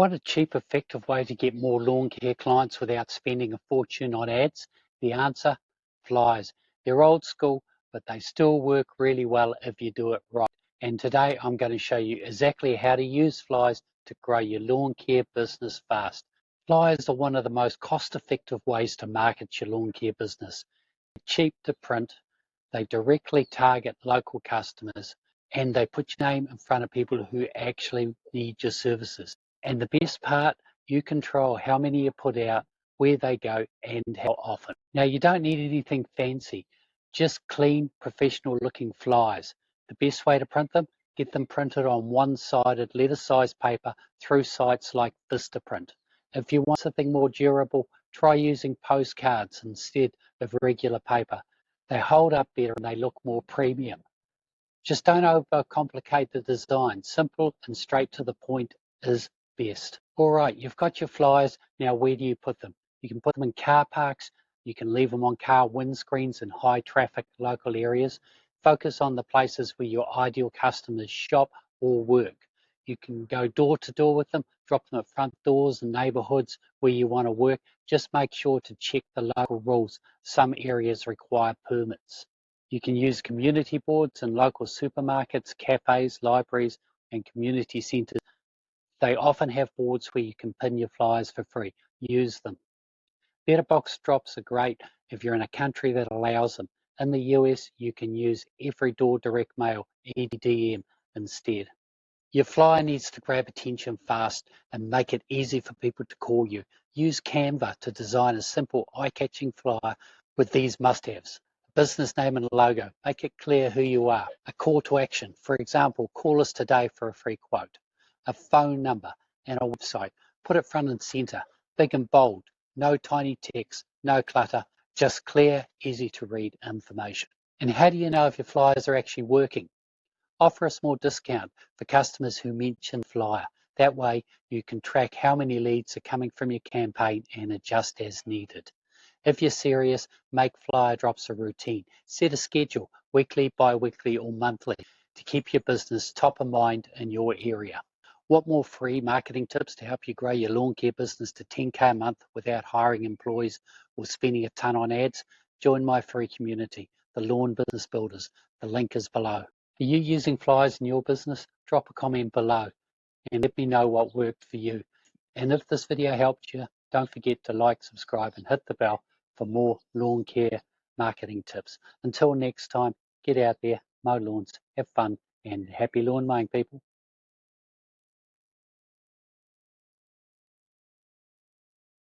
What a cheap, effective way to get more lawn care clients without spending a fortune on ads. The answer, flyers. They're old school, but they still work really well if you do it right. And today I'm going to show you exactly how to use flyers to grow your lawn care business fast. Flyers are one of the most cost-effective ways to market your lawn care business. They're cheap to print, they directly target local customers, and they put your name in front of people who actually need your services. And the best part, you control how many you put out, where they go, and how often. Now, you don't need anything fancy, just clean, professional looking flyers. The best way to print them, get them printed on one-sided letter-sized paper through sites like Vistaprint. If you want something more durable, try using postcards instead of regular paper. They hold up better and they look more premium. Just don't overcomplicate the design. Simple and straight to the point is best. All right, you've got your flyers. Now, where do you put them? You can put them in car parks. You can leave them on car windscreens in high traffic local areas. Focus on the places where your ideal customers shop or work. You can go door to door with them, drop them at front doors and neighborhoods where you want to work. Just make sure to check the local rules. Some areas require permits. You can use community boards in local supermarkets, cafes, libraries, and community centres. They often have boards where you can pin your flyers for free. Use them. Letterbox drops are great if you're in a country that allows them. In the US, you can use every door direct mail, EDM, instead. Your flyer needs to grab attention fast and make it easy for people to call you. Use Canva to design a simple, eye-catching flyer with these must-haves. A business name and logo. Make it clear who you are. A call to action. For example, call us today for a free quote. A phone number and a website. Put it front and center. Big and bold. No tiny text. No clutter. Just clear, easy to read information. And how do you know if your flyers are actually working? Offer a small discount for customers who mention flyer. That way you can track how many leads are coming from your campaign and adjust as needed. If you're serious, make flyer drops a routine. Set a schedule, weekly, bi-weekly or monthly, to keep your business top of mind in your area. Want more free marketing tips to help you grow your lawn care business to 10K a month without hiring employees or spending a ton on ads? Join my free community, the Lawn Business Builders. The link is below. Are you using flyers in your business? Drop a comment below and let me know what worked for you. And if this video helped you, don't forget to like, subscribe and hit the bell for more lawn care marketing tips. Until next time, get out there, mow lawns, have fun and happy lawn mowing, people.